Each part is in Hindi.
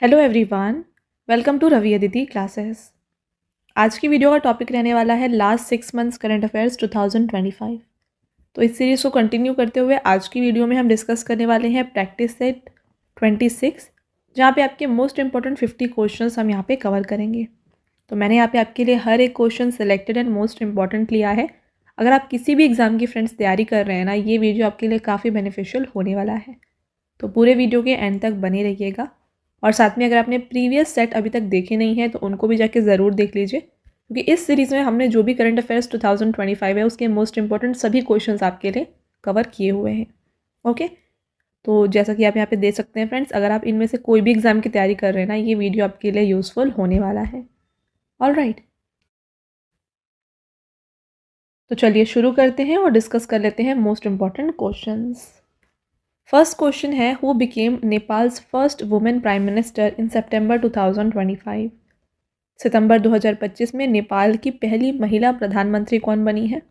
Hello everyone, welcome to Ravi Aditi classes. आज की वीडियो का टॉपिक रहने वाला है लास्ट 6 मंथ्स करंट अफेयर्स 2025। तो इस सीरीज़ को कंटिन्यू करते हुए आज की वीडियो में हम डिस्कस करने वाले हैं प्रैक्टिस सेट 26, जहाँ पे आपके मोस्ट इंपॉर्टेंट 50 क्वेश्चंस हम यहाँ पे कवर करेंगे। तो मैंने यहाँ पे आपके लिए हर एक question selected and most important लिया है। अगर आप किसी भी एग्जाम की फ्रेंड्स तैयारी कर रहे हैं ना, ये वीडियो आपके लिए काफ़ी बेनिफिशियल होने वाला है। तो पूरे वीडियो के एंड तक बने रहिएगा। और साथ में अगर आपने प्रीवियस सेट अभी तक देखे नहीं हैं तो उनको भी जाके ज़रूर देख लीजिए, क्योंकि इस सीरीज़ में हमने जो भी करंट अफेयर्स 2025 है उसके मोस्ट इंपॉर्टेंट सभी क्वेश्चंस आपके लिए कवर किए हुए हैं। ओके, तो जैसा कि आप यहाँ पे देख सकते हैं फ्रेंड्स, अगर आप इनमें से कोई भी एग्जाम की तैयारी कर रहे हैं ना, ये वीडियो आपके लिए यूज़फुल होने वाला है। ऑलराइट, तो चलिए शुरू करते हैं और डिस्कस कर लेते हैं most important questions. First question है, who became Nepal's first women prime minister in September 2025। सितंबर 2025 में नेपाल की पहली महिला प्रधानमंत्री कौन बनी है?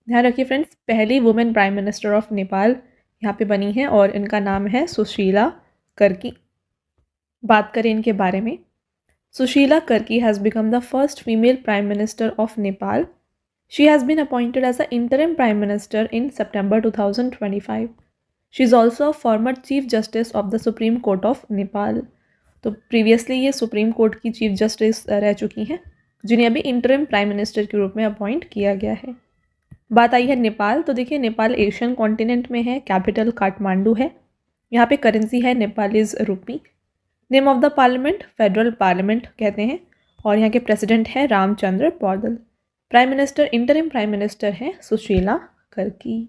ध्यान रखिए फ्रेंड्स, पहली women prime minister of Nepal यहाँ पे बनी है और इनका नाम है सुशीला कर्की। बात करें इनके बारे में, Sushila Karki has become the first female prime minister of Nepal. She has been appointed as a interim prime minister in September 2025। She is also a former chief justice of the supreme court of Nepal. तो प्रीवियसली ये सुप्रीम कोर्ट की चीफ जस्टिस रह चुकी हैं, जिन्हें अभी इंटरिम प्राइम मिनिस्टर के रूप में अपॉइंट किया गया है। बात आई है नेपाल, तो देखिए नेपाल एशियन कॉन्टिनेंट में है, कैपिटल काठमांडू है, यहाँ पे करेंसी है Nepalese rupee. Name of the parliament federal parliament कहते हैं और यहाँ के प्रेसिडेंट हैं Ramchandra Paudel. Prime minister interim prime minister हैं सुशीला कर्की।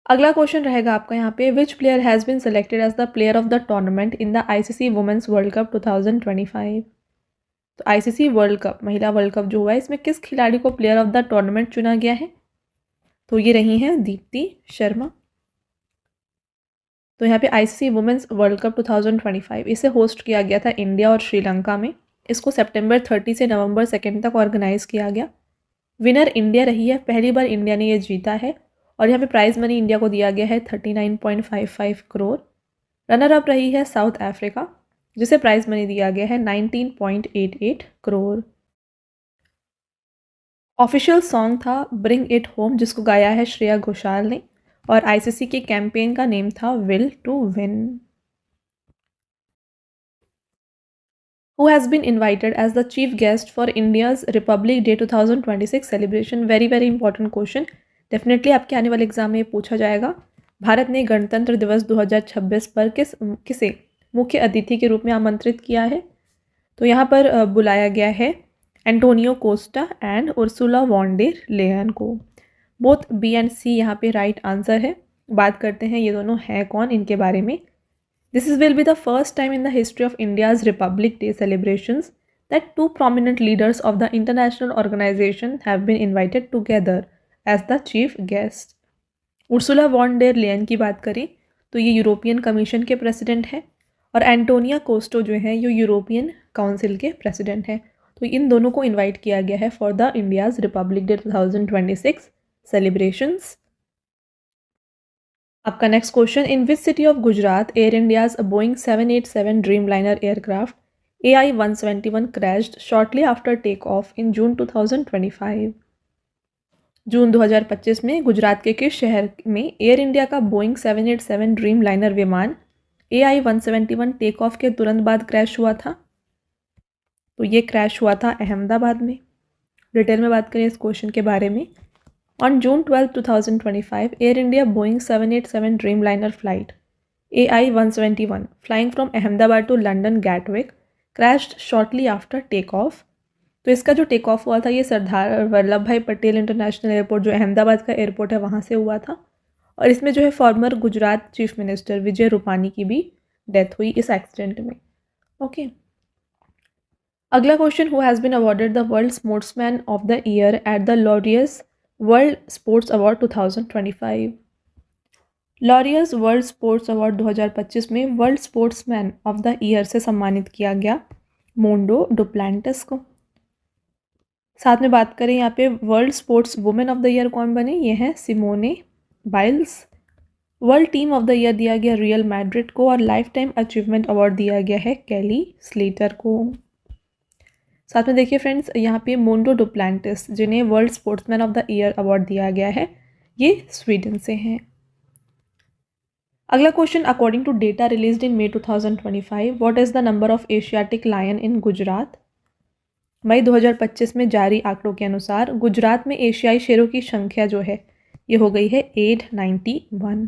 अगला क्वेश्चन रहेगा आपका यहाँ पे, which player has been selected as the player of the tournament in the ICC women's world cup 2025। तो आईसीसी वर्ल्ड कप, महिला वर्ल्ड कप जो हुआ है, इसमें किस खिलाड़ी को प्लेयर ऑफ द टूर्नामेंट चुना गया है? तो ये रही हैं दीप्ति शर्मा। तो यहाँ पे आईसीसी वुमेन्स वर्ल्ड कप 2025 इसे होस्ट किया गया था इंडिया और श्रीलंका में। इसको सितंबर 30 से नवंबर 2 तक ऑर्गेनाइज किया गया। विनर इंडिया रही है, पहली बार इंडिया ने ये जीता है और यहाँ पे प्राइज मनी इंडिया को दिया गया है 39.55 करोड़। रनर अप रही है साउथ अफ्रीका, जिसे प्राइज मनी दिया गया है 19.88 करोड़। ऑफिशियल सॉन्ग था ब्रिंग इट होम, जिसको गाया है श्रेया घोषाल ने, और आईसीसी के कैंपेन का नेम था will to win. Who has been invited as the chief guest for India's Republic Day 2026 celebration? Very very important question, definitely आपके आने वाले एग्जाम में पूछा जाएगा। भारत ने गणतंत्र दिवस 2026 पर किसे मुख्य अतिथि के रूप में आमंत्रित किया है? तो यहाँ पर बुलाया गया है Antonio Costa and Ursula von der Leyen को। बोथ बी एंड सी यहाँ पे राइट आंसर है। बात करते हैं ये दोनों हैं कौन, इनके बारे में। This will be the first time in the history of India's Republic Day celebrations that two prominent leaders of the international organization have been invited together as the chief guest. Ursula von der Leyen की बात करें तो ये यूरोपियन कमीशन के प्रेसिडेंट हैं और एंटोनिया कोस्टो जो हैं ये यूरोपियन काउंसिल के प्रेसिडेंट हैं। तो इन दोनों को इनवाइट किया गया है for the India's republic day 2026 celebrations. आपका next question, in which city of Gujarat air India's Boeing 787 dream liner aircraft AI-171 crashed shortly after take off in June 2025। जून 2025 में गुजरात के किस शहर में एयर इंडिया का बोइंग 787 ड्रीम लाइनर विमान AI-171 टेक ऑफ के तुरंत बाद क्रैश हुआ था? तो ये क्रैश हुआ था अहमदाबाद में। डिटेल में बात करें इस क्वेश्चन के बारे में। On June 12, 2025, Air India Boeing 787 Dreamliner flight AI-171 flying from Ahmedabad to London Gatwick crashed shortly after takeoff। तो इसका जो टेक ऑफ हुआ था ये सरदार वल्लभ भाई पटेल इंटरनेशनल एयरपोर्ट, जो अहमदाबाद का एयरपोर्ट है, वहाँ से हुआ था। और इसमें जो है former Gujarat chief minister Vijay Rupani की भी डेथ हुई इस एक्सीडेंट में। ओके, अगला question, who has been awarded the world sportsman of the year at the Laureus world sports award 2025। Laureus world sports award 2025 में world sportsman of the year से सम्मानित किया गया मोंडो डुप्लांटिस को। साथ में बात करें यहाँ पे world sports women of the year कौन बने, ये हैं Simone Biles. World team of the year दिया गया रियल मैड्रिड को और लाइफ टाइम अचीवमेंट अवार्ड दिया गया है केली स्लेटर को। साथ में देखिए फ्रेंड्स, यहाँ पे मोंडो डुप्लांटिस जिन्हें world sportsman of the year award दिया गया है, ये स्वीडन से हैं। अगला question, according to data released in May 2025, what is the number of Asiatic lion in Gujarat. मई 2025 में जारी आंकड़ों के अनुसार गुजरात में एशियाई शेरों की संख्या जो है ये हो गई है 891।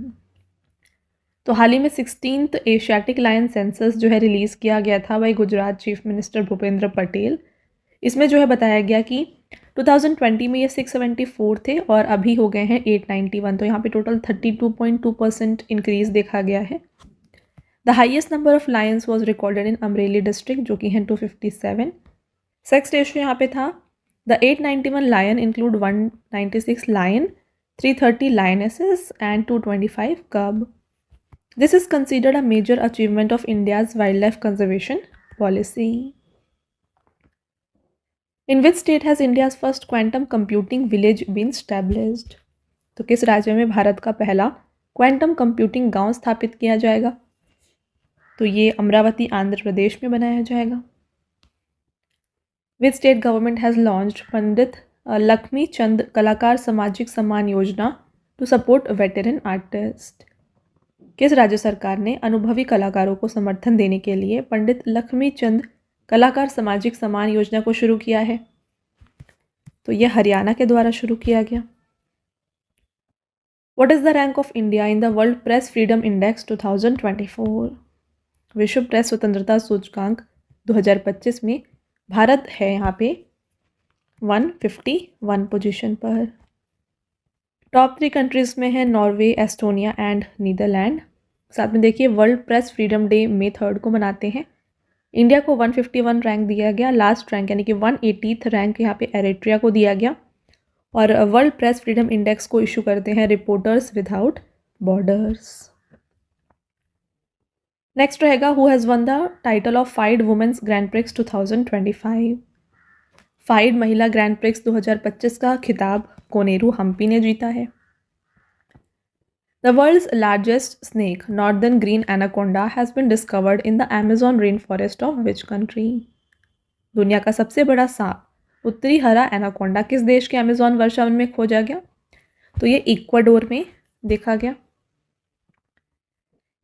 तो हाल ही में 16th एशियाटिक लायन सेंसस जो है रिलीज़ किया गया था by Gujarat chief minister Bhupendra Patel. इसमें जो है बताया गया कि 2020 में ये 674 थे और अभी हो गए हैं 891। तो यहाँ पे टोटल 32.2% इंक्रीज देखा गया है। The highest number of lions was recorded in Amreli district जो कि हैं 257। सेक्स रेशियो यहाँ पे था, the 891 lion include 196 lion, 330 lionesses and 225 cub. This is considered a major achievement of India's wildlife conservation policy. In which state has India's first quantum computing village been established? तो किस राज्य में भारत का पहला क्वांटम कंप्यूटिंग गांव स्थापित किया जाएगा? तो ये अमरावती आंध्र प्रदेश में बनाया जाएगा। Which state government has launched पंडित लक्ष्मी चंद कलाकार सामाजिक Samman Yojana to support veteran artist? किस राज्य सरकार ने अनुभवी कलाकारों को समर्थन देने के लिए पंडित लक्ष्मी चंद कलाकार सामाजिक सम्मान योजना को शुरू किया है? तो यह हरियाणा के द्वारा शुरू किया गया। What is the rank of India in the world press freedom index 2024? विश्व प्रेस स्वतंत्रता सूचकांक 2025 में भारत है यहाँ पे 151 पोजीशन पर। टॉप 3 कंट्रीज में है नॉर्वे, एस्टोनिया एंड नीदरलैंड। साथ में देखिए world press freedom day May 3 को मनाते हैं। इंडिया को 151 रैंक दिया गया, लास्ट रैंक यानी कि 180th रैंक यहाँ पे एरिट्रिया को दिया गया। और वर्ल्ड प्रेस फ्रीडम इंडेक्स को इशू करते हैं रिपोर्टर्स विदाउट बॉर्डर्स। नेक्स्ट रहेगा, who has won the title of FIDE women's grand prix 2025? FIDE महिला ग्रैंड प्रिक्स 2025 का खिताब कोनेरू हम्पी ने जीता है। The world's largest snake, northern green anaconda, has been discovered in the Amazon rainforest of which country? दुनिया का सबसे बड़ा सांप उत्तरी हरा एनाकोंडा किस देश के अमेज़न वर्षावन में खोजा गया? तो ये इक्वाडोर में देखा गया।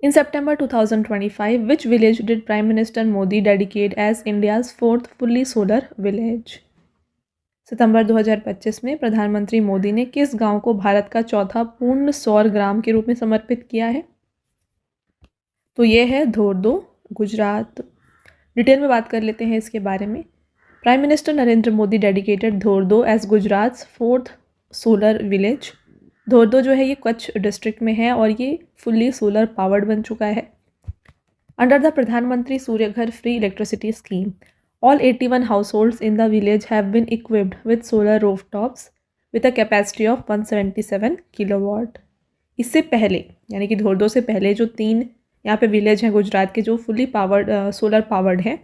In September 2025, which village did Prime Minister Modi dedicate as India's 4th fully solar village? सितंबर 2025 में प्रधानमंत्री मोदी ने किस गांव को भारत का चौथा पूर्ण सौर ग्राम के रूप में समर्पित किया है? तो ये है धोर्दो, गुजरात। डिटेल में बात कर लेते हैं इसके बारे में। Prime minister Narendra Modi dedicated Dhordo as Gujarat 4th solar village. Dhordo जो है ये कच्छ डिस्ट्रिक्ट में है और ये फुल्ली सोलर पावर्ड बन चुका है। अंडर द प्रधानमंत्री सूर्य घर free electricity scheme, all 81 households in the village have been equipped with solar rooftops with a capacity of 177 kilowatt. इससे पहले यानी कि धोर्दो से पहले जो 3 यहाँ पे विलेज हैं गुजरात के जो फुली पावर्ड सोलर पावर्ड है,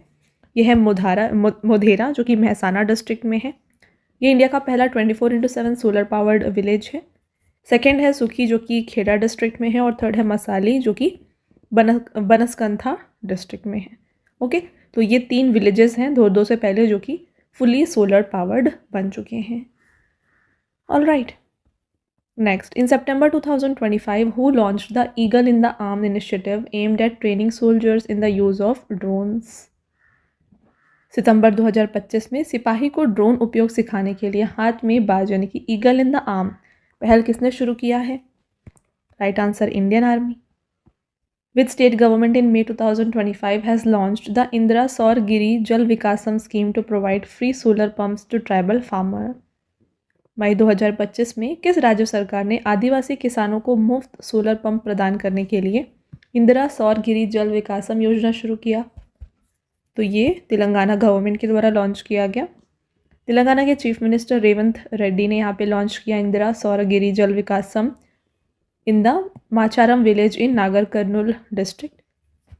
ये है मोधेरा जो कि महसाना डिस्ट्रिक्ट में है। ये इंडिया का पहला 24/7 सोलर पावर्ड विलेज है। सेकेंड है सुखी जो कि खेड़ा डिस्ट्रिक्ट में है और थर्ड है मसाली जो कि बनसकंथा डिस्ट्रिक्ट में है। ओके, तो ये 3 विलेजेस हैं धोर्दो से पहले जो कि फुली सोलर पावर्ड बन चुके हैं। All right, next, in September 2025 who launched the eagle in the arm initiative aimed at training soldiers in the use of drones? सितंबर 2025 में सिपाही को ड्रोन उपयोग सिखाने के लिए हाथ में बाज यानी कि ईगल इन द आर्म पहल किसने शुरू किया है? Right answer, Indian army. Which state government in May 2025 has launched the Indira Saur Giri Jal Vikasam scheme to provide free solar pumps to tribal farmer? मई 2025 में किस राज्य सरकार ने आदिवासी किसानों को मुफ्त सोलर पंप प्रदान करने के लिए इंदिरा सौर गिरी जल विकासम योजना शुरू किया? तो ये तेलंगाना गवर्नमेंट के द्वारा लॉन्च किया गया। तेलंगाना के चीफ मिनिस्टर रेवंत रेड्डी ने यहाँ पे लॉन्च किया इंदिरा सौर गिरी जल विकासम in the Macharam village in Nagar Karnool district.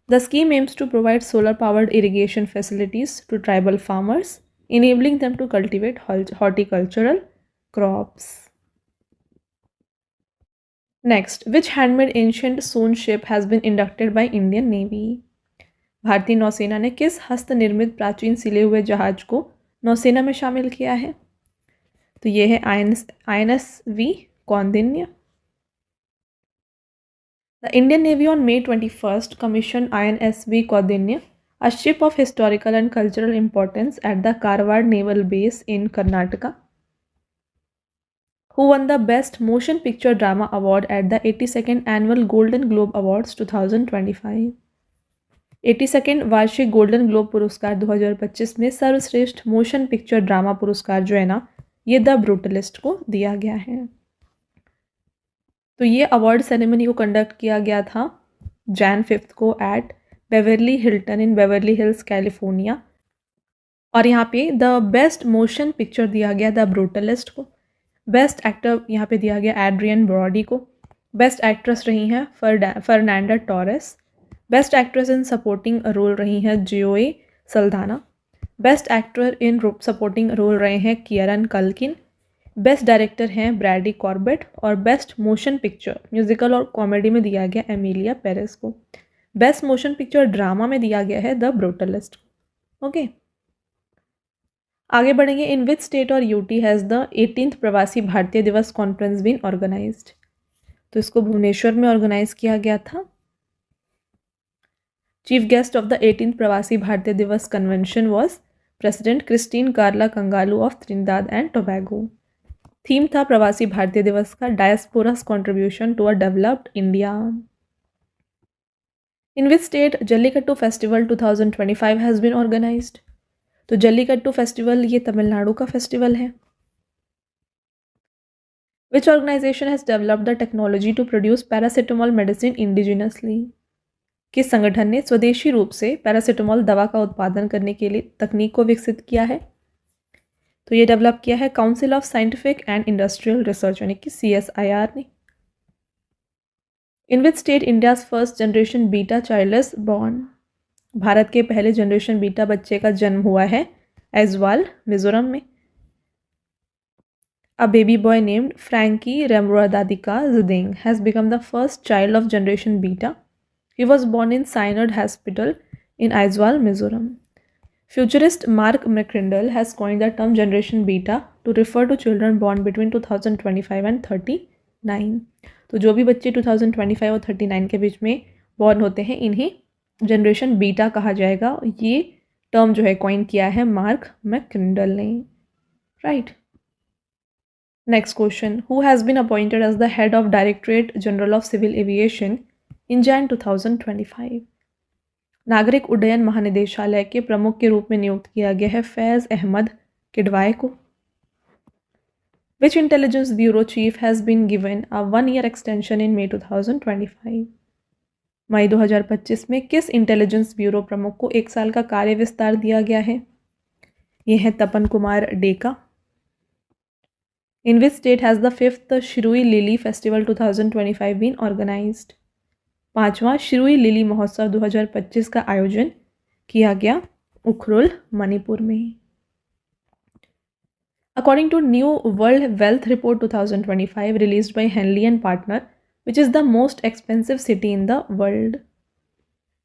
The scheme aims to provide solar-powered irrigation facilities to tribal farmers, enabling them to cultivate horticultural crops. Next, which handmade ancient sewn ship has been inducted by Indian navy? भारतीय नौसेना ने किस हस्तनिर्मित प्राचीन सिले हुए जहाज को नौसेना में शामिल किया है? तो ये है INS-V Kaundinya. The Indian Navy on May 21st commissioned INS-V Kaudinya, a ship of historical and cultural importance at the Karwar Naval Base in Karnataka, who won the Best Motion Picture Drama Award at the 82nd Annual Golden Globe Awards 2025। 82nd वार्षिक गोल्डन ग्लोब पुरस्कार 2025 में सर्वश्रेष्ठ मोशन पिक्चर ड्रामा पुरस्कार जो है ना, ये द ब्रूटलिस्ट को दिया गया है। तो ये अवार्ड सेरेमनी को कंडक्ट किया गया था Jan 5 को at Beverly Hilton in Beverly Hills California, और यहाँ पे द बेस्ट मोशन पिक्चर दिया गया द ब्रूटलिस्ट को। बेस्ट एक्टर यहाँ पे दिया गया एड्रियन ब्रॉडी को। बेस्ट एक्ट्रेस रही हैं Fernanda Torres. Best actress in supporting role रही हैं Zoe Saldana. Best actor in supporting role रहे हैं कियारन कल्किन। बेस्ट डायरेक्टर हैं ब्रैडी कॉर्बेट, और बेस्ट मोशन पिक्चर म्यूजिकल और कॉमेडी में दिया गया एमिलिया पेरेस को। बेस्ट मोशन पिक्चर ड्रामा में दिया गया है द ब्रूटलिस्ट। ओके, आगे बढ़ेंगे। इन विच स्टेट और UT has the 18th Pravasi Bharatiya दिवस कॉन्फ्रेंस बीन ऑर्गेनाइज्ड? तो इसको भुवनेश्वर में ऑर्गेनाइज किया गया था। Chief guest of the 18th Pravasi Bharatiya Divas convention was president Christine Carla Kangaloo of Trinidad and Tobago. Theme था प्रवासी भारतीय दिवस का diaspora's contribution to a developed India. In which state Jallikattu festival 2025 has been organised? तो जल्लीकट्टू फेस्टिवल ये तमिलनाडु का फेस्टिवल है। Which organisation has developed the technology to produce paracetamol medicine indigenously? किस संगठन ने स्वदेशी रूप से पैरासिटामोल दवा का उत्पादन करने के लिए तकनीक को विकसित किया है? तो ये डेवलप किया है council of scientific and industrial research यानी कि CSIR ने। In which state India's first generation beta child is born? Bharat के पहले जनरेशन बीटा बच्चे का जन्म हुआ है ऐजवाल मिजोरम में। A baby boy named Frankie Ramradadika Ziding has become the first child of generation beta. He was born in Synod Hospital in Aizawl, Mizoram. Futurist Mark McCrindle has coined the term Generation Beta to refer to children born between 2025 and 39. तो जो भी बच्चे 2025 और 39 के बीच में बॉर्न होते हैं इन्हें जनरेशन बीटा कहा जाएगा। ये टर्म जो है कॉइन किया है मार्क मैकक्रिंडल ने। Right, next question. Who has been appointed as the head of directorate general of civil aviation in Jan 2025? नागरिक उड्डयन महानिदेशालय के प्रमुख के रूप में नियुक्त किया गया है फैज़ अहमद किडवाई को। Which intelligence bureau chief has been given a 1-year extension in May 2025? मई 2025 में किस इंटेलिजेंस ब्यूरो प्रमुख को 1 साल का कार्य विस्तार दिया गया है? ये है Tapan Kumar Deka. In which state has the 5th Shirui lily festival 2025 been organised? 5वां शिरुई लिली महोत्सव 2025 का आयोजन किया गया उखरुल मणिपुर में। According to new world wealth report 2025 released by Henley and partner, which is the most expensive city in the world?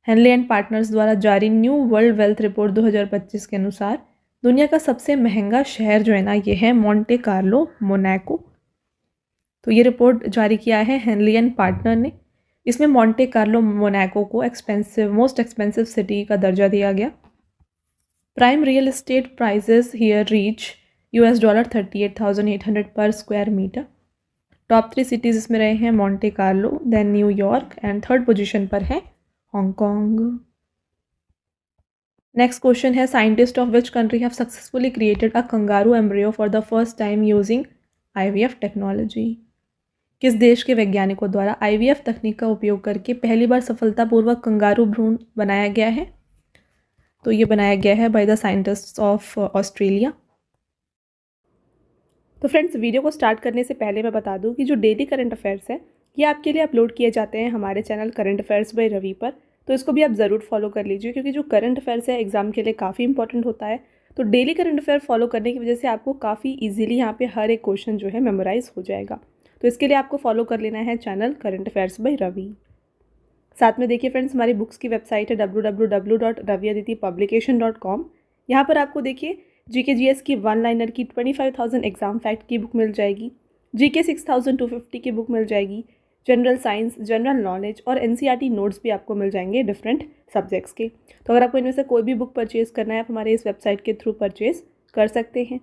Henley and partners द्वारा जारी न्यू वर्ल्ड वेल्थ रिपोर्ट 2025 के अनुसार दुनिया का सबसे महंगा शहर जो है ना, ये है मोंटे कार्लो मोनाको। तो ये रिपोर्ट जारी किया है हेनली एंड पार्टनर ने। इसमें मोंटे कार्लो मोनाको को मोस्ट एक्सपेंसिव सिटी का दर्जा दिया गया। Prime real estate prices here reach $38,800 per square metre. Top 3 cities इसमें रहे हैं Monte Carlo, then New York, and third position पर है हांगकॉन्ग। नेक्स्ट क्वेश्चन है, scientist of which country have successfully created a kangaroo embryo for the first time using IVF technology? किस देश के वैज्ञानिकों द्वारा IVF तकनीक का उपयोग करके पहली बार सफलतापूर्वक कंगारू भ्रूण बनाया गया है? तो ये बनाया गया है by the scientists of Australia. तो फ्रेंड्स, वीडियो को स्टार्ट करने से पहले मैं बता दूं कि जो डेली करंट अफेयर्स है ये आपके लिए अपलोड किए जाते हैं हमारे channel current affairs by Ravi पर, तो इसको भी आप ज़रूर फॉलो कर लीजिए क्योंकि जो करंट अफेयर्स है एग्जाम के लिए काफ़ी इंपॉर्टेंट होता है। तो डेली करंट अफेयर फॉलो करने की वजह से आपको काफ़ी ईजिली यहाँ पे हर एक क्वेश्चन जो है मेमोराइज हो जाएगा। तो इसके लिए आपको फॉलो कर लेना है channel current affairs by Ravi. साथ में देखिए फ्रेंड्स, हमारी बुक्स की वेबसाइट है www.raviaditipublication.com। यहाँ पर आपको देखिए GK/GS की 1 लाइनर की 25,000 एग्जाम फैक्ट की बुक मिल जाएगी, GK 6,250 की बुक मिल जाएगी, जनरल साइंस, जनरल नॉलेज और NCERT नोट्स भी आपको मिल जाएंगे डिफरेंट सब्जेक्ट्स के। तो अगर आपको इनमें से कोई भी बुक परचेज़ करना है आप हमारे इस वेबसाइट के थ्रू परचेज़ कर सकते हैं।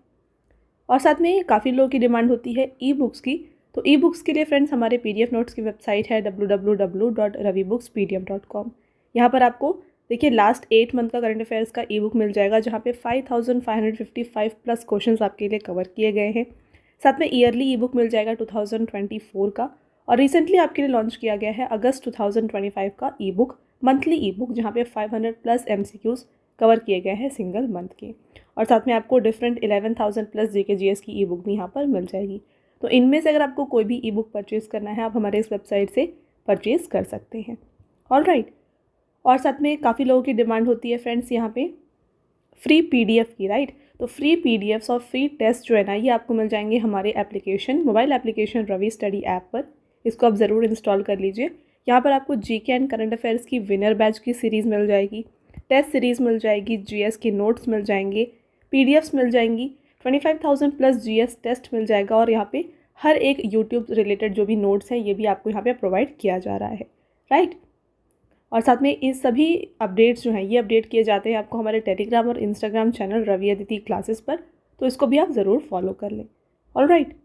और साथ में काफ़ी लोगों की डिमांड होती है ई बुक्स की, तो ई बुक्स के लिए फ्रेंड्स हमारे PDF नोट्स की वेबसाइट है www.ravibooks.pdf.com। यहाँ पर आपको देखिए लास्ट 8 मंथ का करंट अफेयर्स का ई बुक मिल जाएगा, जहाँ पे 5,555 प्लस क्वेश्चंस आपके लिए कवर किए गए हैं। साथ में ईयरली ई बुक मिल जाएगा 2024 का, और रिसेंटली आपके लिए लॉन्च किया गया है अगस्त 2025 का ई बुक, मंथली ई बुक, जहाँ पे 500 प्लस MCQs कवर किए गए हैं सिंगल मंथ के। और साथ में आपको डिफरेंट 11,000 प्लस GK/GS की ई बुक भी यहाँ पर मिल जाएगी। तो इनमें से अगर आपको कोई भी ई बुक परचेज़ करना है आप हमारे इस वेबसाइट से परचेज़ कर सकते हैं। ऑलराइट। और साथ में काफ़ी लोगों की डिमांड होती है फ्रेंड्स यहाँ पे फ्री PDF की, राइट। तो फ्री PDFs और फ्री टेस्ट जो है ना, ये आपको मिल जाएंगे हमारे application, mobile application Ravi study app पर। इसको आप ज़रूर इंस्टॉल कर लीजिए। यहाँ पर आपको GK एंड करंट अफेयर्स की विनर बैच की सीरीज़ मिल जाएगी, टेस्ट सीरीज़ मिल जाएगी, GS के नोट्स मिल जाएंगे, PDFs मिल जाएंगी, 25,000 प्लस GS टेस्ट मिल जाएगा, और यहाँ पे हर एक यूट्यूब रिलेटेड जो भी नोट्स हैं ये भी आपको यहाँ पे प्रोवाइड किया जा रहा है, राइट। और साथ में ये सभी अपडेट्स जो हैं ये अपडेट किए जाते हैं आपको हमारे टेलीग्राम और Instagram channel Ravi Aditi classes पर, तो इसको भी आप ज़रूर फॉलो कर लें। ऑलराइट।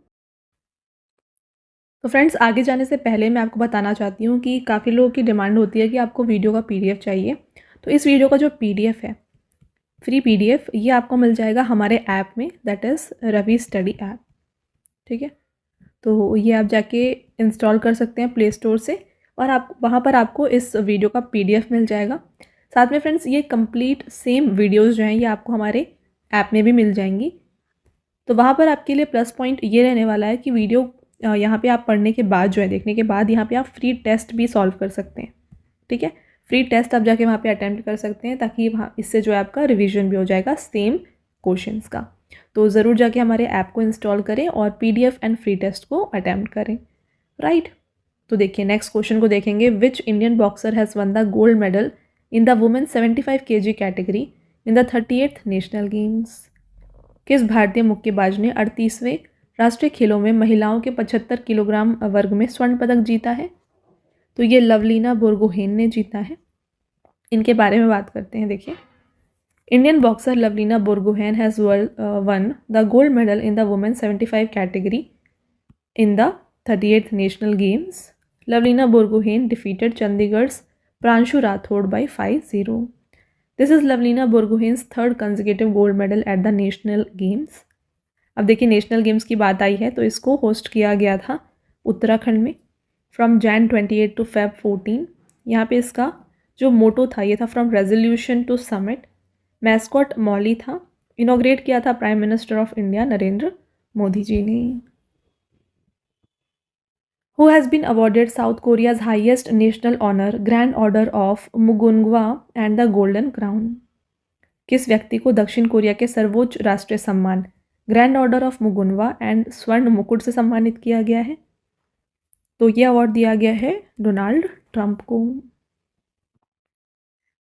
तो फ्रेंड्स, आगे जाने से पहले मैं आपको बताना चाहती हूँ कि काफ़ी लोगों की डिमांड होती है कि आपको वीडियो का PDF चाहिए। तो इस वीडियो का जो PDF है, फ्री PDF, ये आपको मिल जाएगा हमारे ऐप में, that is Ravi study app. ठीक है, तो ये आप जाके इंस्टॉल कर सकते हैं प्ले स्टोर से, और आप वहाँ पर आपको इस वीडियो का PDF मिल जाएगा। साथ में फ्रेंड्स, ये कंप्लीट सेम वीडियोस जो हैं ये आपको हमारे ऐप में भी मिल जाएंगी। तो वहाँ पर आपके लिए प्लस पॉइंट ये रहने वाला है कि वीडियो यहाँ पे आप पढ़ने के बाद जो है, देखने के बाद, यहाँ पे आप फ्री टेस्ट भी सॉल्व कर सकते हैं। ठीक है, फ्री टेस्ट आप जाके वहाँ पे अटेम्प्ट कर सकते हैं, ताकि वहाँ इससे जो है आपका रिवीजन भी हो जाएगा सेम क्वेश्चंस का। तो ज़रूर जाके हमारे ऐप को इंस्टॉल करें और PDF एंड फ्री टेस्ट को अटेम्प्ट करें, राइट। तो देखिए नेक्स्ट क्वेश्चन को देखेंगे। Which Indian boxer has won the gold medal in the women 75 kg category in the 38th national games? किस भारतीय मुक्केबाज ने 38वें राष्ट्रीय खेलों में महिलाओं के 75 किलोग्राम वर्ग में स्वर्ण पदक जीता है? तो ये लवलीना बोरगोहेन ने जीता है। इनके बारे में बात करते हैं। देखिए, Indian boxer Lovlina Borgohain has won the gold medal in the women 75 category in the 38th national games. Lovlina Borgohain defeated Chandigarh's Pranshu Rathore by 5-0. This is Lovlina Borgohain's third consecutive gold medal at the national games. अब देखिए, नेशनल गेम्स की बात आई है तो इसको होस्ट किया गया था उत्तराखंड में फ्रॉम Jan 28 to Feb 14। यहाँ पे इसका जो मोटो था ये था from resolution to summit. Mascot Mauli था। इनॉग्रेट किया था prime minister of India Narendra Modi ji ने। Who has been awarded South Korea's highest national honor, Grand Order of Mugunghwa and the Golden Crown? किस व्यक्ति को दक्षिण कोरिया के सर्वोच्च राष्ट्रीय सम्मान ग्रैंड ऑर्डर ऑफ मुगुनवा एंड स्वर्ण मुकुट से सम्मानित किया गया है? तो ये अवार्ड दिया गया है डोनाल्ड ट्रंप को।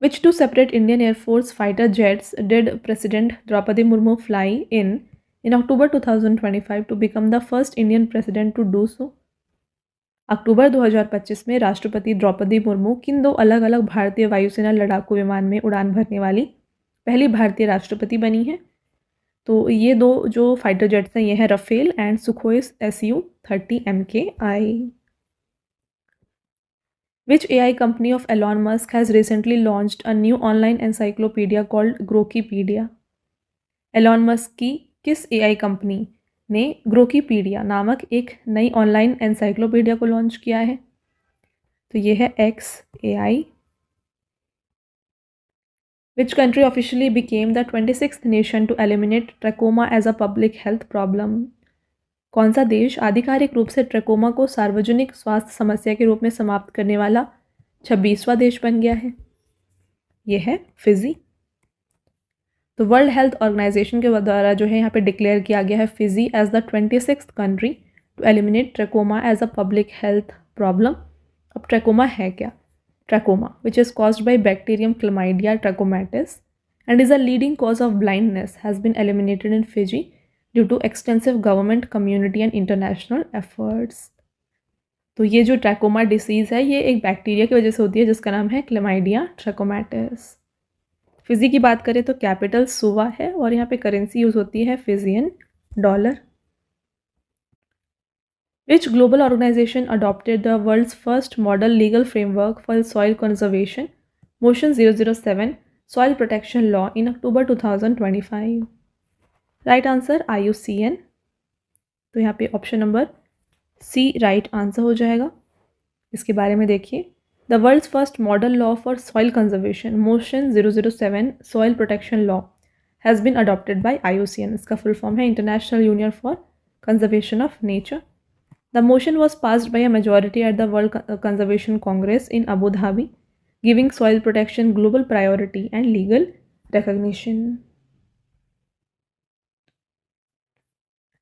Which two separate Indian Air Force fighter jets did President Draupadi Murmu fly in October 2025 to become the first Indian president to do so? अक्टूबर 2025 में राष्ट्रपति द्रौपदी मुर्मू किन दो अलग अलग भारतीय वायुसेना लड़ाकू विमान में उड़ान भरने वाली पहली भारतीय राष्ट्रपति बनी है? तो ये दो जो फाइटर जेट्स हैं ये हैं Rafale and Sukhoi Su-30 MKI। Which AI company of Elon Musk has recently launched a new online encyclopedia called Grokipedia? Elon Musk की किस AI कंपनी ने ग्रोकीपीडिया नामक एक नई ऑनलाइन एनसाइक्लोपीडिया को लॉन्च किया है? तो ये है XAI। Which country officially became the 26th nation to eliminate trachoma as a public health problem? कौन सा देश आधिकारिक रूप से ट्रैकोमा को सार्वजनिक स्वास्थ्य समस्या के रूप में समाप्त करने वाला 26वां देश बन गया है? यह है फिजी। तो वर्ल्ड हेल्थ ऑर्गेनाइजेशन के द्वारा जो है यहाँ पे डिक्लेयर किया गया है Fiji as the 26th country to eliminate trachoma as a public health problem. अब trachoma है क्या? Trachoma, which is caused by bacterium Chlamydia trachomatis and is a leading cause of blindness, has been eliminated in Fiji due to extensive government, community and international efforts. तो ये जो ट्रैकोमा डिसीज़ है ये एक बैक्टीरिया की वजह से होती है जिसका नाम है क्लेमाइडिया ट्रैकोमैटिस। फिजी की बात करें तो कैपिटल सुवा है और यहाँ पे करेंसी यूज़ होती है Fijian dollar. Which global organization adopted the world's first model legal framework for soil conservation, Motion 007 Soil Protection Law in October 2025? Right answer IUCN। तो यहाँ पे option number C right answer हो जाएगा। इसके बारे में देखिए, the world's first model law for soil conservation motion 007 soil protection law has been adopted by IUCN। इसका फुल फॉर्म है international union for conservation of nature. The motion was passed by a majority at the World Conservation Congress in Abu Dhabi, giving soil protection global priority and legal recognition.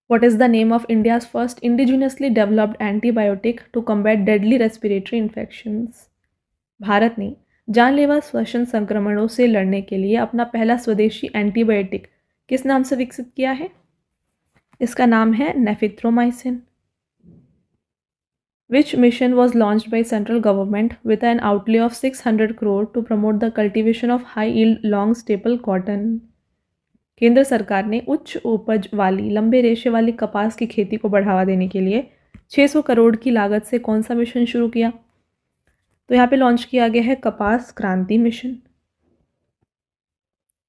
What is the name of India's first indigenously developed antibiotic to combat deadly respiratory infections? Bharat ने जानलेवा श्वसन संक्रमणों से लड़ने के लिए अपना पहला स्वदेशी एंटीबायोटिक किस नाम से विकसित किया है? इसका नाम है नेफिथ्रोमाइसिन। Which mission was launched by central government with an outlay of 600 crore to promote the cultivation of high-yield long staple cotton? केंद्र सरकार ने उच्च उपज वाली लंबे रेशे वाली कपास की खेती को बढ़ावा देने के लिए 600 करोड़ की लागत से कौन सा मिशन शुरू किया? तो यहाँ पे लॉन्च किया गया है कपास क्रांति mission.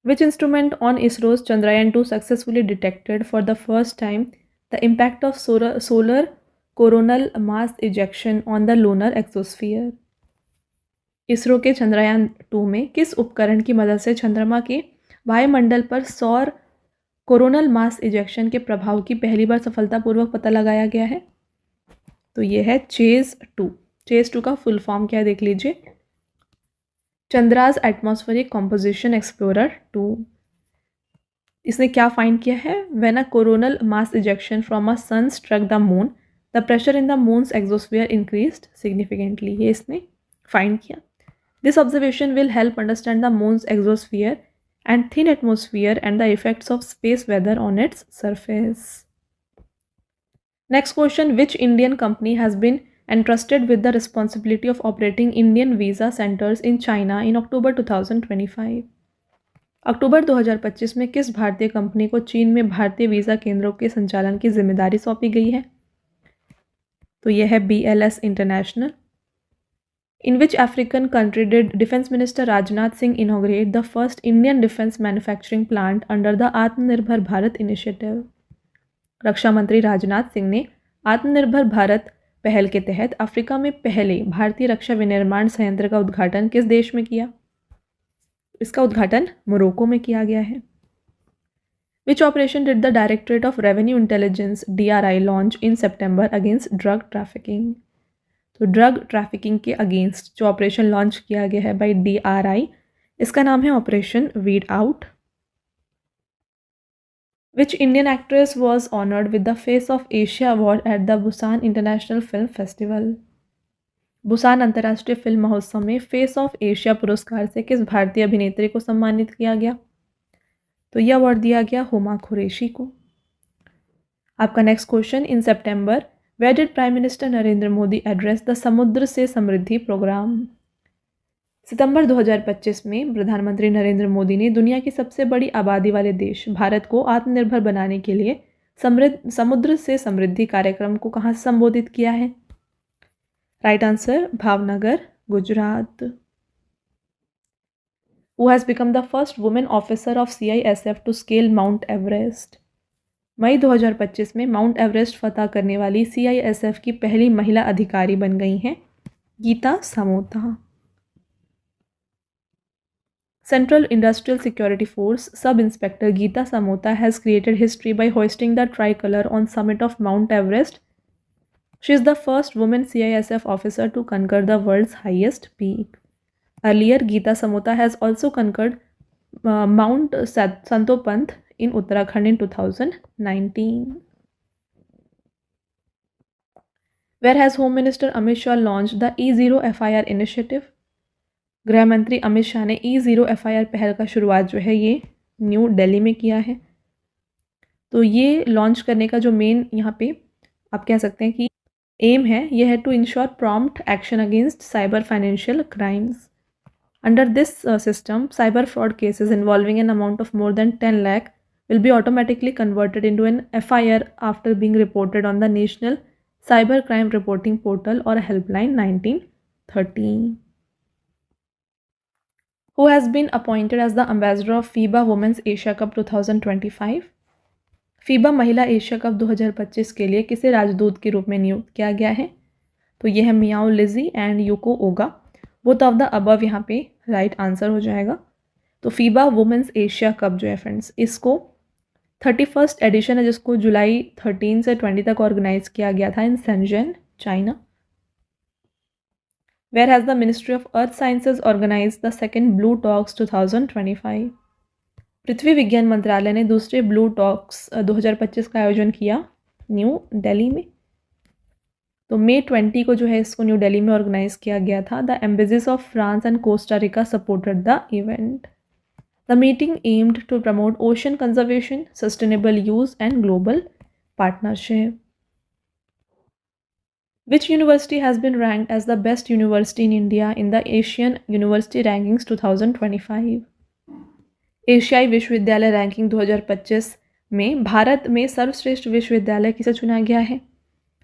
Which instrument on ISRO's Chandrayaan-2 successfully detected for the first time the impact of solar coronal mass ejection on the lunar exosphere? ISRO के चंद्रयान 2 में किस उपकरण की मदद से चंद्रमा के वायुमंडल पर सौर कोरोनल मास इजेक्शन के प्रभाव की पहली बार सफलतापूर्वक पता लगाया गया है? तो ये है चेज 2। चेज 2 का फुल फॉर्म क्या है देख लीजिए, चंद्राज एटमॉस्फेरिक कॉम्पोजिशन एक्सप्लोरर 2। इसने क्या फाइंड किया है? When a coronal mass ejection from a sun struck the moon the pressure in the moon's exosphere increased significantly. ये इसने फाइंड किया। This observation will help understand the moon's exosphere and thin atmosphere and the effects of space weather on its surface. Next question, which Indian company has been entrusted with the responsibility of operating Indian visa centers in China in October 2025? अक्टूबर 2025 में किस भारतीय कंपनी को चीन में भारतीय वीज़ा केंद्रों के संचालन की जिम्मेदारी सौंपी गई है? तो यह है BLS international. In which African country did defence minister Rajnath Singh inaugurate the first Indian defence manufacturing plant under the आत्मनिर्भर भारत इनिशिएटिव? रक्षा मंत्री राजनाथ सिंह ने आत्मनिर्भर भारत पहल के तहत अफ्रीका में पहले भारतीय रक्षा विनिर्माण संयंत्र का उद्घाटन किस देश में किया? इसका उद्घाटन मोरक्को में किया गया है। Which operation did the Directorate of Revenue Intelligence DRI launch in September against drug trafficking? तो ड्रग ट्रैफिकिंग के अगेंस्ट जो ऑपरेशन लॉन्च किया गया है बाय DRI, इसका नाम है operation weed out. Which Indian actress was honored with the Face of Asia Award at the Busan International Film Festival? Busan अंतर्राष्ट्रीय फिल्म महोत्सव में फेस ऑफ एशिया पुरस्कार से किस भारतीय अभिनेत्री को सम्मानित किया गया? तो यह अवार्ड दिया गया हुमा कुरैशी को। आपका नेक्स्ट क्वेश्चन, इन सितंबर where did prime minister Narendra Modi address the समुद्र से समृद्धि प्रोग्राम? सितंबर 2025 में प्रधानमंत्री नरेंद्र मोदी ने दुनिया की सबसे बड़ी आबादी वाले देश भारत को आत्मनिर्भर बनाने के लिए समुद्र से समृद्धि कार्यक्रम को कहाँ संबोधित किया है? Right answer Bhavnagar, Gujarat. Who has become the first woman officer of CISF to scale Mount Everest? मई 2025 में माउंट एवरेस्ट फतह करने वाली CISF की पहली महिला अधिकारी बन गई हैं Gita समोता। Central Industrial Security Force Sub-Inspector Geeta Samota has created history by hoisting the tricolor on summit of Mount Everest. She is the first woman CISF officer to conquer the world's highest peak. Earlier, Geeta Samota has also conquered Mount Santopant in Uttarakhand in 2019. Where has home minister Amit Shah launch the E0 FIR initiative? गृह मंत्री अमित शाह ने E0 FIR पहल का शुरुआत जो है ये न्यू दिल्ली में किया है। तो ये लॉन्च करने का जो मेन यहाँ पे आप कह सकते हैं कि एम है, ये है to ensure prompt action against cyber financial crimes. Under this system, cyber fraud cases involving an amount of more than 10 lakh will be automatically converted into an FIR after being reported on the National Cyber Crime Reporting Portal or helpline 1930. Who has been appointed as the ambassador of FIBA Women's Asia Cup 2025? FIBA महिला एशिया कप 2025 के लिए किसे राजदूत के रूप में नियुक्त किया गया है? तो ये है मियाओ लिजी एंड यूको ओगा। बोथ ऑफ द अबव यहाँ पे राइट आंसर हो जाएगा। तो फीबा वुमेंस एशिया कप जो है फ्रेंड्स, इसको 31st एडिशन है जिसको जुलाई 13 से 20 तक ऑर्गेनाइज किया गया था in Shenzhen, China. Where has the ministry of earth sciences organise the second blue talks 2025? पृथ्वी विज्ञान मंत्रालय ने दूसरे ब्लू टॉक्स 2025 का आयोजन किया न्यू दिल्ली में। तो मई 20 को जो है इसको न्यू दिल्ली में ऑर्गेनाइज किया गया था। The embassies of France and Costa Rica supported the event. The meeting aimed to promote ocean conservation, sustainable use and global partnership. Which university has been ranked as the best university in India in the Asian University Rankings 2025? एशियाई विश्वविद्यालय रैंकिंग 2025 में भारत में सर्वश्रेष्ठ विश्वविद्यालय किसे चुना गया है?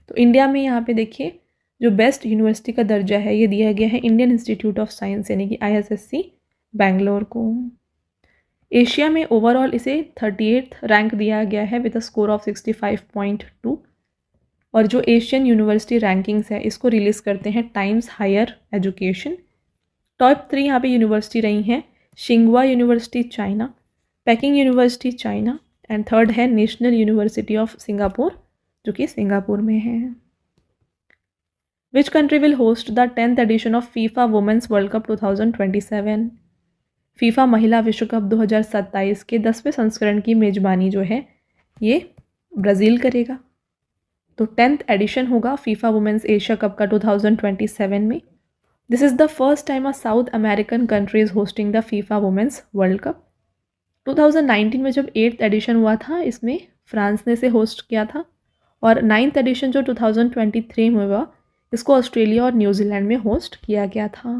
तो इंडिया में यहाँ पे देखिए जो बेस्ट यूनिवर्सिटी का दर्जा है ये दिया गया है इंडियन इंस्टीट्यूट ऑफ साइंस यानी कि ISSC बैंगलोर को। एशिया में ओवरऑल इसे 38th रैंक दिया गया है विद अ स्कोर ऑफ 65.2। और जो एशियन यूनिवर्सिटी रैंकिंग्स है इसको रिलीज़ करते हैं टाइम्स हायर एजुकेशन। टॉप 3 यहाँ पे यूनिवर्सिटी रही हैं शिंगवा university China, Peking university China and third है नेशनल यूनिवर्सिटी ऑफ सिंगापुर जो कि सिंगापुर में है। Which country will host the 10th edition of FIFA women's world cup 2027? FIFA महिला विश्व कप 2027 के 10वें संस्करण की मेजबानी जो है ये ब्राज़ील करेगा। तो 10th एडिशन होगा फीफा वुमेंस एशिया कप का 2027 में। This is the first time a south American country is hosting the FIFA women's world cup. 2019 में जब 8th एडिशन हुआ था इसमें फ्रांस ने इसे होस्ट किया था और 9th एडिशन जो 2023 में हुआ इसको ऑस्ट्रेलिया और न्यूजीलैंड में होस्ट किया गया था।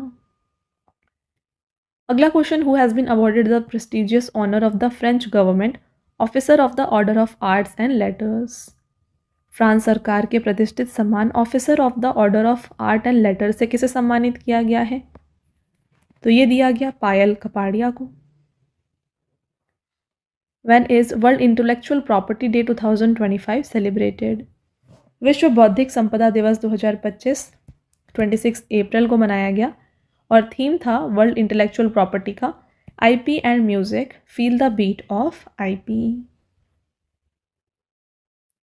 अगला question, who has been awarded the prestigious honour of the French government officer of the order of arts and letters? France सरकार के प्रतिष्ठित सम्मान officer of the order of art and letter से किसे सम्मानित किया गया है? तो ये दिया गया पायल कपाड़िया को। When is world intellectual property day 2025 celebrated? विश्व बौद्धिक संपदा दिवस 2025 26 अप्रैल को मनाया गया और थीम था वर्ल्ड इंटेलेक्चुअल प्रॉपर्टी का IP and music feel the beat of IP।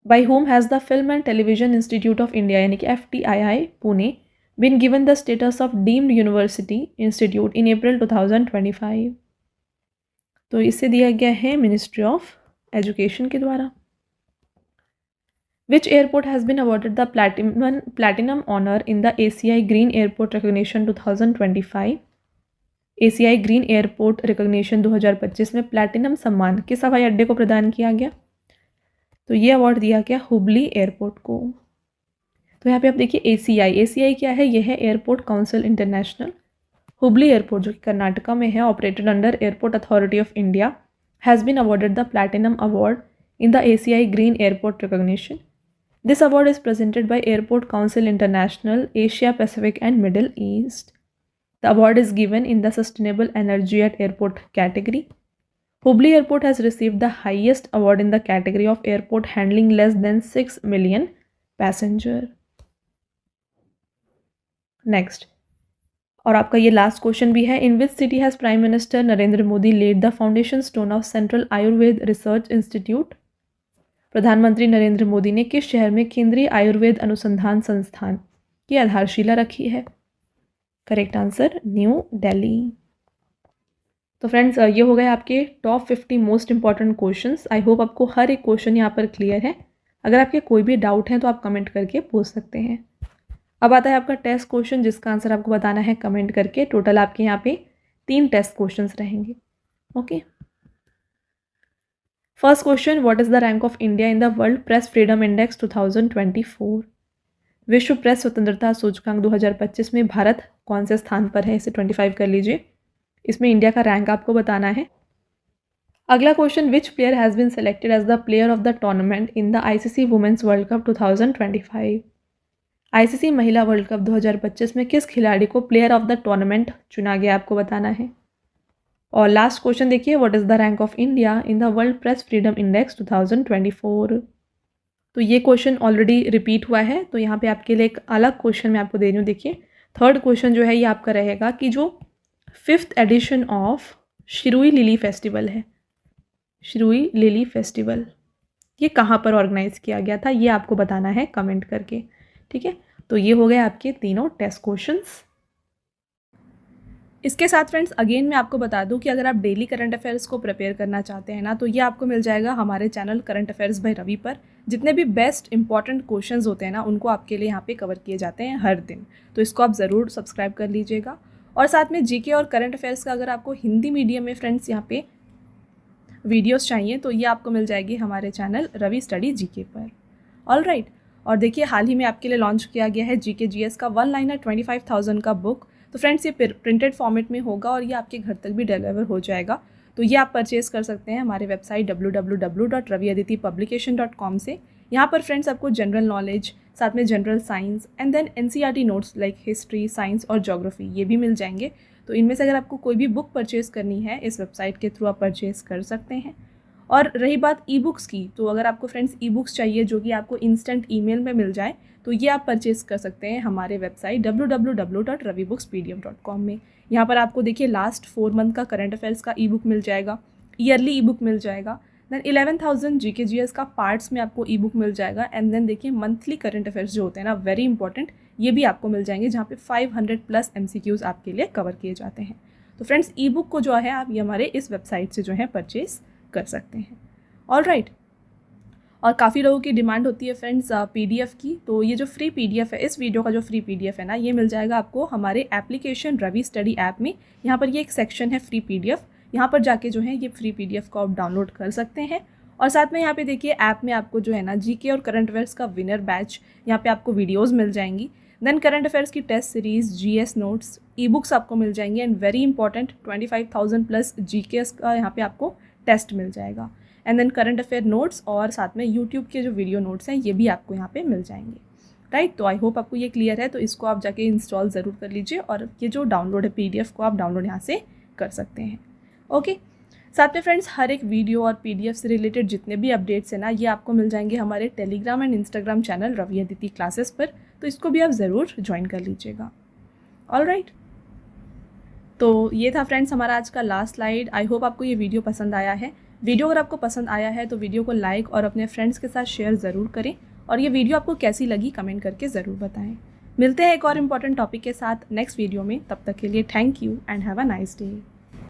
By whom has the Film and Television Institute of India यानी कि FTII Pune been given the status of deemed university institute in April 2025? तो इसे दिया गया है मिनिस्ट्री ऑफ एजुकेशन के द्वारा। Which airport has been awarded the platinum honor in the ACI Green Airport Recognition 2025? ACI Green Airport Recognition 2025 में प्लैटिनम सम्मान किस हवाई अड्डे को प्रदान किया गया? तो ये अवार्ड दिया गया हुबली एयरपोर्ट को। तो यहाँ पे आप देखिए ACI क्या है? यह है airport council international. Hubli airport जो कि कर्नाटका में है, operated under airport authority of India, has been awarded the platinum award in the ACI green airport recognition. This award is presented by airport council international Asia Pacific and Middle East. The award is given in the sustainable energy at airport category. Hubli Airport has received the highest award in the category of airport handling less than 6 million passenger. Next, और आपका ये लास्ट क्वेश्चन भी है, in which city has Prime Minister Narendra Modi laid the foundation stone of Central Ayurved Research Institute? प्रधानमंत्री नरेंद्र मोदी ने किस शहर में केंद्रीय आयुर्वेद अनुसंधान संस्थान की आधारशिला रखी है? Correct answer new Delhi. तो फ्रेंड्स ये हो गए आपके top 50 most important questions. I hope आपको हर एक क्वेश्चन यहाँ पर क्लियर है। अगर आपके कोई भी डाउट है तो आप कमेंट करके पूछ सकते हैं। अब आता है आपका टेस्ट क्वेश्चन, जिसका आंसर आपको बताना है कमेंट करके। टोटल आपके यहाँ पे 3 टेस्ट क्वेश्चंस रहेंगे। Okay, first question, what is the rank of India in the world press freedom index 2024? विश्व प्रेस स्वतंत्रता सूचकांक 2025 में भारत कौन से स्थान पर है, इसे 25 कर लीजिए। इसमें इंडिया का रैंक आपको बताना है। अगला question, which player has been selected as the player of the tournament in the ICC women's world cup 2025? ICC महिला वर्ल्ड कप 2025 में किस खिलाड़ी को प्लेयर ऑफ द टूर्नामेंट चुना गया, आपको बताना है। और लास्ट क्वेश्चन देखिए, what is the rank of India in the world press freedom index 2024? तो ये क्वेश्चन ऑलरेडी रिपीट हुआ है, तो यहाँ पे आपके लिए एक अलग क्वेश्चन मैं आपको दे रही हूँ। देखिए, थर्ड क्वेश्चन जो है ये आपका रहेगा कि जो 5th edition of Shirui lily festival है, शिरुई लिली फेस्टिवल, ये कहाँ पर ऑर्गेनाइज किया गया था, ये आपको बताना है कमेंट करके। ठीक है, तो ये हो गए आपके तीनों टेस्ट क्वेश्चंस। इसके साथ फ्रेंड्स अगेन मैं आपको बता दूं कि अगर आप डेली करंट अफेयर्स को प्रिपेयर करना चाहते हैं ना, तो ये आपको मिल जाएगा हमारे channel current affairs by Ravi पर। जितने भी बेस्ट इंपॉर्टेंट क्वेश्चंस होते हैं ना, उनको आपके लिए यहाँ पे कवर किए जाते हैं हर दिन, तो इसको आप ज़रूर सब्सक्राइब कर लीजिएगा। और साथ में जीके और करंट अफेयर्स का अगर आपको हिंदी मीडियम में फ्रेंड्स यहाँ पे वीडियोज़ चाहिए, तो ये आपको मिल जाएगी हमारे चैनल रवि स्टडी जीके पर। ऑल राइट, और देखिए हाल ही में आपके लिए लॉन्च किया गया है जीके जीएस का 1 लाइनर 25,000 का बुक। तो फ्रेंड्स ये प्रिंटेड फॉर्मेट में होगा और ये आपके घर तक भी डिलीवर हो जाएगा। तो ये आप परचेज़ कर सकते हैं हमारे वेबसाइट www.raviaditipublication.com से। यहाँ पर फ्रेंड्स आपको जनरल नॉलेज, साथ में general science and then NCERT notes like history, science और ज्योग्राफी ये भी मिल जाएंगे। तो इनमें से अगर आपको कोई भी बुक परचेज़ करनी है, इस वेबसाइट के थ्रू आप परचेज़ कर सकते हैं। और रही बात ई बुक्स की, तो अगर आपको फ्रेंड्स ई बुक्स चाहिए जो कि आपको इंस्टेंट ईमेल में मिल जाए, तो ये आप परचेज़ कर सकते हैं हमारे वेबसाइट www.ravibookspdm.com में। यहाँ पर आपको देखिए लास्ट 4 मंथ का करंट अफेयर्स का ई बुक मिल जाएगा, ईयरली ई बुक मिल जाएगा, देन 11,000 जीके जीएस का पार्ट्स में आपको ई बुक मिल जाएगा, एंड देन देखिए मंथली करंट अफेयर्स जो होते हैं ना, वेरी इंपॉर्टेंट, ये भी आपको मिल जाएंगे, जहाँ पे 500+ MCQs आपके लिए कवर किए जाते हैं। तो फ्रेंड्स ई बुक को जो है आप ये हमारे इस वेबसाइट से जो है परचेज़ कर सकते हैं। ऑल राइट, और काफ़ी लोगों की डिमांड होती है फ्रेंड्स पीडीएफ की, तो ये जो फ्री पीडीएफ है, इस वीडियो का जो फ्री पीडीएफ है ना, ये मिल जाएगा आपको हमारे एप्लीकेशन रवि स्टडी ऐप में। यहाँ पर ये एक सेक्शन है फ्री पीडीएफ, यहाँ पर जाके जो है ये फ्री पीडीएफ को आप डाउनलोड कर सकते हैं। और साथ में यहाँ पे देखिए ऐप में आपको जो है ना जीके और करंट अफेयर्स का विनर बैच, यहाँ पे आपको वीडियोज़ मिल जाएंगी, देन करंट अफेयर्स की test series, GS notes, e books आपको मिल जाएंगी, एंड वेरी इंपॉर्टेंट 25,000+ जीके का यहाँ पे आपको टेस्ट मिल जाएगा, and then current affair notes, और साथ में यूट्यूब के जो वीडियो नोट्स हैं ये भी आपको यहाँ पे मिल जाएंगे। राइट, तो आई होप आपको ये क्लियर है। तो इसको आप जाके इंस्टॉल ज़रूर कर लीजिए, और ये जो डाउनलोड है पीडीएफ को आप डाउनलोड यहाँ से कर सकते हैं। ओके, साथ में फ्रेंड्स हर एक वीडियो और पीडीएफ से रिलेटेड जितने भी अपडेट्स हैं ना, ये आपको मिल जाएंगे हमारे Telegram and Instagram channel Ravi Aditi classes पर, तो इसको भी आप ज़रूर ज्वाइन कर लीजिएगा। ऑल राइट, तो ये था फ्रेंड्स हमारा आज का लास्ट स्लाइड। आई होप आपको ये वीडियो पसंद आया है। वीडियो अगर आपको पसंद आया है तो वीडियो को लाइक और अपने फ्रेंड्स के साथ शेयर ज़रूर करें, और ये वीडियो आपको कैसी लगी कमेंट करके ज़रूर बताएं। मिलते हैं एक और इम्पॉर्टेंट टॉपिक के साथ नेक्स्ट वीडियो में, तब तक के लिए thank you and have a nice day.